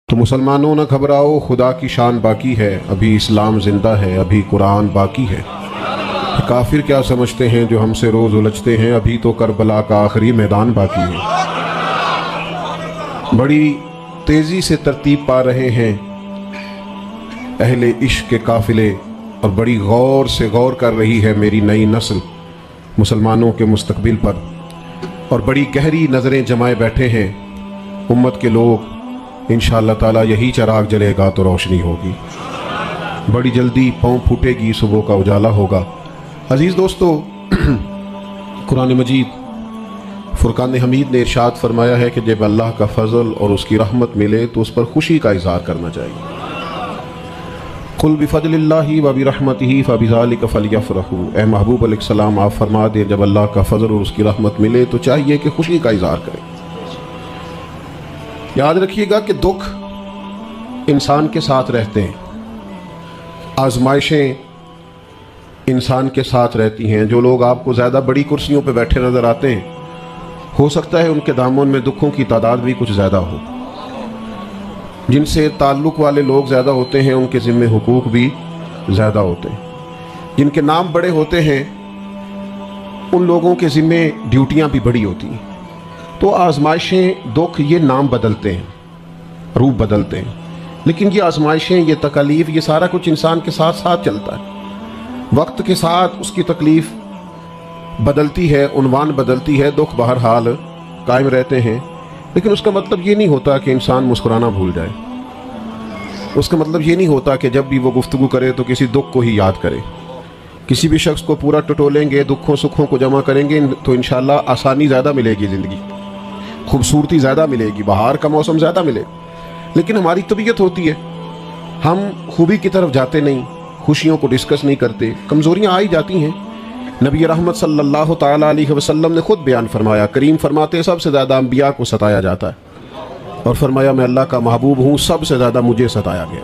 تو مسلمانوں نہ گھبراؤ، خدا کی شان باقی ہے، ابھی اسلام زندہ ہے، ابھی قرآن باقی ہے۔ کافر کیا سمجھتے ہیں جو ہم سے روز الجھتے ہیں، ابھی تو کربلا کا آخری میدان باقی ہے۔ بڑی تیزی سے ترتیب پا رہے ہیں اہل عشق کے قافلے، اور بڑی غور سے غور کر رہی ہے میری نئی نسل مسلمانوں کے مستقبل پر، اور بڑی گہری نظریں جمائے بیٹھے ہیں امت کے لوگ۔ انشاءاللہ تعالی یہی چراغ جلے گا تو روشنی ہوگی، بڑی جلدی پاؤں پھوٹے گی، صبح کا اجالا ہوگا۔ عزیز دوستو، قرآن مجید فرقان حمید نے ارشاد فرمایا ہے کہ جب اللہ کا فضل اور اس کی رحمت ملے تو اس پر خوشی کا اظہار کرنا چاہیے۔ قل بفضل اللہ وبرحمتہ فبذلک فلیفرحوا، اے محبوب علیہ السلام آپ فرما دیں جب اللہ کا فضل اور اس کی رحمت ملے تو چاہیے کہ خوشی کا اظہار کریں۔ یاد رکھیے گا کہ دکھ انسان کے ساتھ رہتے ہیں، آزمائشیں انسان کے ساتھ رہتی ہیں۔ جو لوگ آپ کو زیادہ بڑی کرسیوں پہ بیٹھے نظر آتے ہیں، ہو سکتا ہے ان کے دامن میں دکھوں کی تعداد بھی کچھ زیادہ ہو۔ جن سے تعلق والے لوگ زیادہ ہوتے ہیں ان کے ذمے حقوق بھی زیادہ ہوتے ہیں۔ جن کے نام بڑے ہوتے ہیں ان لوگوں کے ذمے ڈیوٹیاں بھی بڑی ہوتی ہیں۔ تو آزمائشیں، دکھ، یہ نام بدلتے ہیں، روپ بدلتے ہیں، لیکن یہ آزمائشیں، یہ تکالیف، یہ سارا کچھ انسان کے ساتھ ساتھ چلتا ہے۔ وقت کے ساتھ اس کی تکلیف بدلتی ہے، عنوان بدلتی ہے، دکھ بہرحال قائم رہتے ہیں، لیکن اس کا مطلب یہ نہیں ہوتا کہ انسان مسکرانا بھول جائے۔ اس کا مطلب یہ نہیں ہوتا کہ جب بھی وہ گفتگو کرے تو کسی دکھ کو ہی یاد کرے۔ کسی بھی شخص کو پورا ٹٹولیں گے، دکھوں سکھوں کو جمع کریں گے تو انشاءاللہ آسانی زیادہ ملے گی، زندگی خوبصورتی زیادہ ملے گی، بہار کا موسم زیادہ ملے۔ لیکن ہماری طبیعت ہوتی ہے، ہم خوبی کی طرف جاتے نہیں، خوشیوں کو ڈسکس نہیں کرتے، کمزوریاں آئی جاتی ہیں۔ نبی رحمت صلی اللہ تعالیٰ علیہ وسلم نے خود بیان فرمایا، کریم فرماتے ہیں سب سے زیادہ انبیاء کو ستایا جاتا ہے، اور فرمایا میں اللہ کا محبوب ہوں، سب سے زیادہ مجھے ستایا گیا۔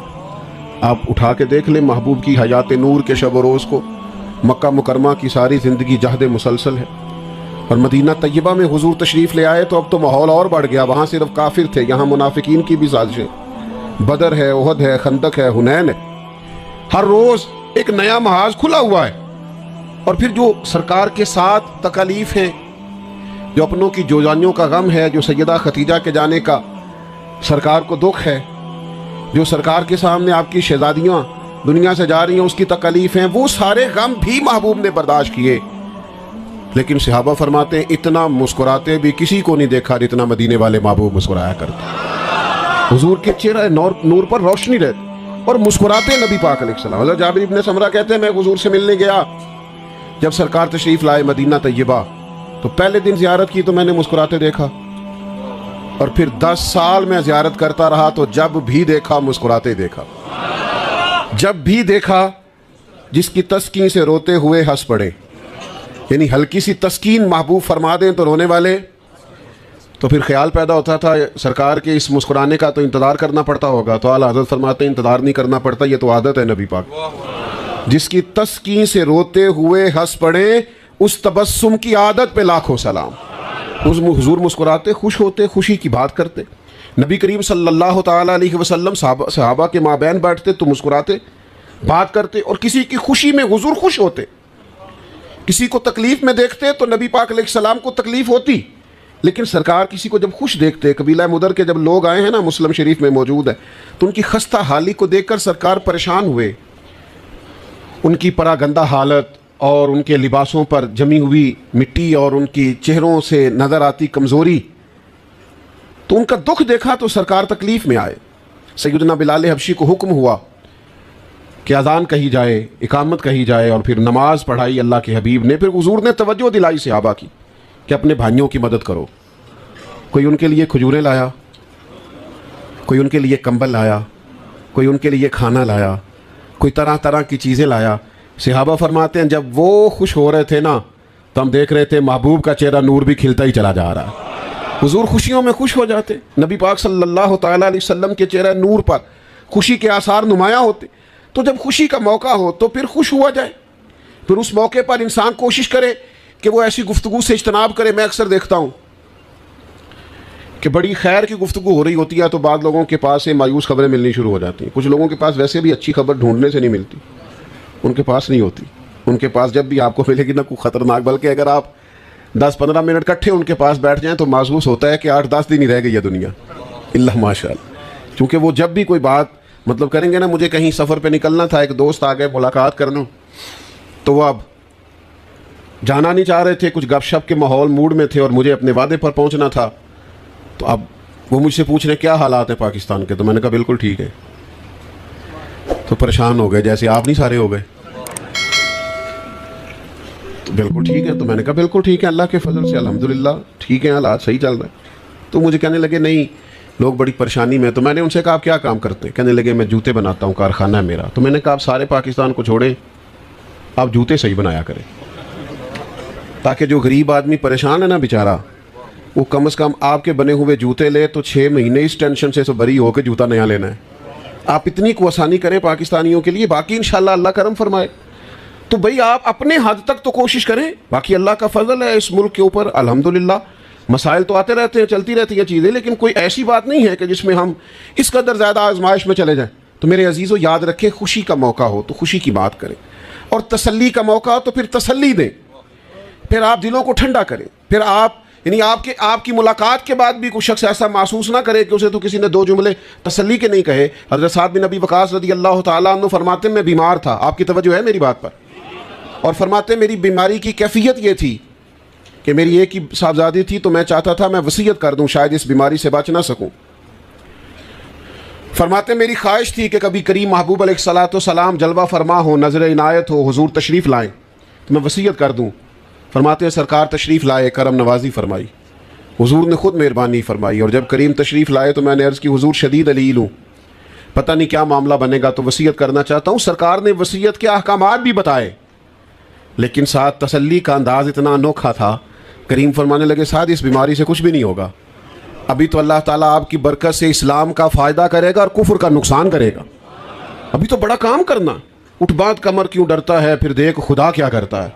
آپ اٹھا کے دیکھ لیں محبوب کی حیات نور کے شب و روز کو، مکہ مکرمہ کی ساری زندگی جہد مسلسل ہے، اور مدینہ طیبہ میں حضور تشریف لے آئے تو اب تو ماحول اور بڑھ گیا۔ وہاں صرف کافر تھے، یہاں منافقین کی بھی سازشیں، بدر ہے، احد ہے، خندق ہے، حنین ہے، ہر روز ایک نیا محاذ کھلا ہوا ہے۔ اور پھر جو سرکار کے ساتھ تکالیف ہیں، جو اپنوں کی جوجانیوں کا غم ہے، جو سیدہ خدیجہ کے جانے کا سرکار کو دکھ ہے، جو سرکار کے سامنے آپ کی شہزادیاں دنیا سے جا رہی ہیں اس کی تکالیف ہیں، وہ سارے غم بھی محبوب نے برداشت کیے۔ لیکن صحابہ فرماتے ہیں اتنا مسکراتے بھی کسی کو نہیں دیکھا جتنا مدینے والے محبوب مسکرایا کرتے۔ حضور کے چہرے نور پر روشنی رہتی اور مسکراتے نبی پاک علیہ السلام۔ حضرت جابر ابن سمرہ کہتے ہیں میں حضور سے ملنے گیا جب سرکار تشریف لائے مدینہ طیبہ، تو پہلے دن زیارت کی تو میں نے مسکراتے دیکھا، اور پھر 10 سال میں زیارت کرتا رہا تو جب بھی دیکھا مسکراتے دیکھا۔ جب بھی دیکھا جس کی تسکین سے روتے ہوئے ہنس پڑے، یعنی ہلکی سی تسکین محبوب فرما دیں تو رونے والے۔ تو پھر خیال پیدا ہوتا تھا سرکار کے اس مسکرانے کا تو انتظار کرنا پڑتا ہوگا، تو اعلیٰ حضرت فرماتے ہیں انتظار نہیں کرنا پڑتا، یہ تو عادت ہے نبی پاک۔ جس کی تسکین سے روتے ہوئے ہنس پڑے اس تبسم کی عادت پہ لاکھوں سلام۔ حضور مسکراتے، خوش ہوتے، خوشی کی بات کرتے۔ نبی کریم صلی اللہ تعالیٰ علیہ وسلم صحابہ کے مابین بیٹھتے تو مسکراتے، بات کرتے، اور کسی کی خوشی میں حضور خوش ہوتے۔ کسی کو تکلیف میں دیکھتے تو نبی پاک علیہ السلام کو تکلیف ہوتی، لیکن سرکار کسی کو جب خوش دیکھتے، قبیلہ مدر کے جب لوگ آئے ہیں نا، مسلم شریف میں موجود ہے، تو ان کی خستہ حالی کو دیکھ کر سرکار پریشان ہوئے۔ ان کی پراگندہ حالت اور ان کے لباسوں پر جمی ہوئی مٹی اور ان کی چہروں سے نظر آتی کمزوری، تو ان کا دکھ دیکھا تو سرکار تکلیف میں آئے۔ سیدنا بلال حبشی کو حکم ہوا کہ اذان کہی جائے، اقامت کہی جائے، اور پھر نماز پڑھائی اللہ کے حبیب نے۔ پھر حضور نے توجہ دلائی صحابہ کی کہ اپنے بھائیوں کی مدد کرو۔ کوئی ان کے لیے کھجوریں لایا، کوئی ان کے لیے کمبل لایا، کوئی ان کے لیے کھانا لایا، کوئی طرح طرح کی چیزیں لایا۔ صحابہ فرماتے ہیں جب وہ خوش ہو رہے تھے نا تو ہم دیکھ رہے تھے محبوب کا چہرہ نور بھی کھلتا ہی چلا جا رہا۔ حضور خوشیوں میں خوش ہو جاتے، نبی پاک صلی اللہ تعالیٰ علیہ وسلم کے چہرہ نور پر خوشی کے آثار نمایاں ہوتے۔ تو جب خوشی کا موقع ہو تو پھر خوش ہوا جائے، پھر اس موقع پر انسان کوشش کرے کہ وہ ایسی گفتگو سے اجتناب کرے۔ میں اکثر دیکھتا ہوں کہ بڑی خیر کی گفتگو ہو رہی ہوتی ہے تو بعض لوگوں کے پاس سے مایوس خبریں ملنی شروع ہو جاتی ہیں. کچھ لوگوں کے پاس ویسے بھی اچھی خبر ڈھونڈنے سے نہیں ملتی, ان کے پاس نہیں ہوتی. ان کے پاس جب بھی آپ کو ملے گی نہ کوئی خطرناک, بلکہ اگر آپ 10-15 منٹ کٹھے ان کے پاس بیٹھ جائیں تو محسوس ہوتا ہے کہ 8-10 دن ہی رہ گئی ہے دنیا, اللہ ماشاء اللہ. کیونکہ وہ جب بھی کوئی بات مطلب کریں گے نا, مجھے کہیں سفر پہ نکلنا تھا, ایک دوست آ گئے ملاقات کرنا, تو وہ اب جانا نہیں چاہ رہے تھے, کچھ گپ شپ کے ماحول موڈ میں تھے اور مجھے اپنے وعدے پر پہنچنا تھا. تو اب وہ مجھ سے پوچھ رہے کیا حالات ہیں پاکستان کے, تو میں نے کہا بالکل ٹھیک ہے. تو پریشان ہو گئے جیسے آپ نہیں سارے ہو گئے. تو بالکل ٹھیک ہے, تو میں نے کہا بالکل ٹھیک ہے, اللہ کے فضل سے الحمدللہ ٹھیک ہے, حالات صحیح چل رہے ہیں. تو مجھے کہنے لگے نہیں لوگ بڑی پریشانی میں. تو میں نے ان سے کہا آپ کیا کام کرتے ہیں؟ کہنے لگے میں جوتے بناتا ہوں, کارخانہ ہے میرا. تو میں نے کہا آپ سارے پاکستان کو چھوڑیں, آپ جوتے صحیح بنایا کریں, تاکہ جو غریب آدمی پریشان ہے نا بیچارہ, وہ کم از کم آپ کے بنے ہوئے جوتے لے تو 6 مہینے اس ٹینشن سے بری ہو کے جوتا نیا لینا ہے. آپ اتنی کو آسانی کریں پاکستانیوں کے لیے, باقی انشاءاللہ اللہ کرم فرمائے. تو بھئی آپ اپنے حد تک تو کوشش کریں, باقی اللہ کا فضل ہے اس ملک کے اوپر الحمدللہ. مسائل تو آتے رہتے ہیں, چلتی رہتی ہیں چیزیں, لیکن کوئی ایسی بات نہیں ہے کہ جس میں ہم اس قدر زیادہ آزمائش میں چلے جائیں. تو میرے عزیزو یاد رکھیں, خوشی کا موقع ہو تو خوشی کی بات کریں, اور تسلی کا موقع ہو تو پھر تسلی دیں, پھر آپ دلوں کو ٹھنڈا کریں. پھر آپ یعنی آپ کی ملاقات کے بعد بھی کوئی شخص ایسا محسوس نہ کرے کہ اسے تو کسی نے 2 جملے تسلی کے نہیں کہے. حضرت سعد بن ابی وقاص رضی اللہ تعالیٰ عنہ فرماتے ہیں میں بیمار تھا, آپ کی توجہ ہے میری بات پر, اور فرماتے ہیں میری بیماری کی کیفیت یہ تھی کہ میری ایک ہی صاحبزادی تھی, تو میں چاہتا تھا میں وصیت کر دوں, شاید اس بیماری سے بچ نہ سکوں. فرماتے ہیں میری خواہش تھی کہ کبھی کریم محبوب علیہ الصلوۃ والسلام جلوہ فرما ہو, نظر عنایت ہو, حضور تشریف لائیں تو میں وصیت کر دوں. فرماتے ہیں سرکار تشریف لائے, کرم نوازی فرمائی, حضور نے خود مہربانی فرمائی. اور جب کریم تشریف لائے تو میں نے عرض کی حضور شدید علیل ہوں, پتہ نہیں کیا معاملہ بنے گا, تو وصیت کرنا چاہتا ہوں. سرکار نے وصیت کے احکامات بھی بتائے, لیکن ساتھ تسلی کا انداز اتنا انوکھا تھا. کریم فرمانے لگے ساتھ اس بیماری سے کچھ بھی نہیں ہوگا, ابھی تو اللہ تعالیٰ آپ کی برکت سے اسلام کا فائدہ کرے گا اور کفر کا نقصان کرے گا. ابھی تو بڑا کام کرنا, اٹھ بات کمر کیوں ڈرتا ہے, پھر دیکھ خدا کیا کرتا ہے.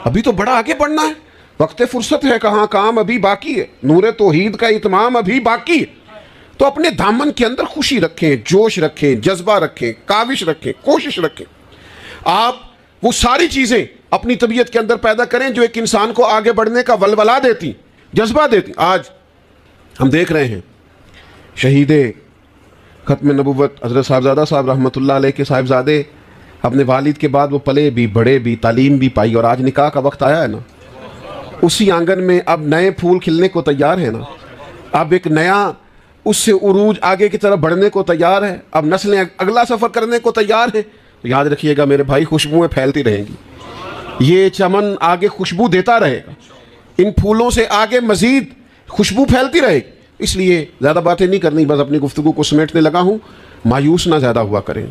ابھی تو بڑا آگے بڑھنا ہے, وقت فرصت ہے کہاں, کام ابھی باقی ہے, نور توحید کا اتمام ابھی باقی ہے. تو اپنے دامن کے اندر خوشی رکھیں, جوش رکھیں, جذبہ رکھیں, کاوش رکھیں, کوشش رکھیں. آپ وہ ساری چیزیں اپنی طبیعت کے اندر پیدا کریں جو ایک انسان کو آگے بڑھنے کا ولولہ دیتی, جذبہ دیتی. آج ہم دیکھ رہے ہیں شہید ختم نبوت حضرت صاحبزادہ صاحب رحمۃ اللہ علیہ کے صاحبزادے اپنے والد کے بعد وہ پلے بھی, بڑے بھی, تعلیم بھی پائی, اور آج نکاح کا وقت آیا ہے نا, اسی آنگن میں اب نئے پھول کھلنے کو تیار ہیں نا, اب ایک نیا اس سے عروج آگے کی طرف بڑھنے کو تیار ہے, اب نسلیں اگلا سفر کرنے کو تیار ہیں. تو یاد رکھیے گا میرے بھائی, خوشبوئیں پھیلتی رہیں گی, یہ چمن آگے خوشبو دیتا رہے گا, ان پھولوں سے آگے مزید خوشبو پھیلتی رہے گی. اس لیے زیادہ باتیں نہیں کرنی, بس اپنی گفتگو کو سمیٹنے لگا ہوں. مایوس نہ زیادہ ہوا کریں,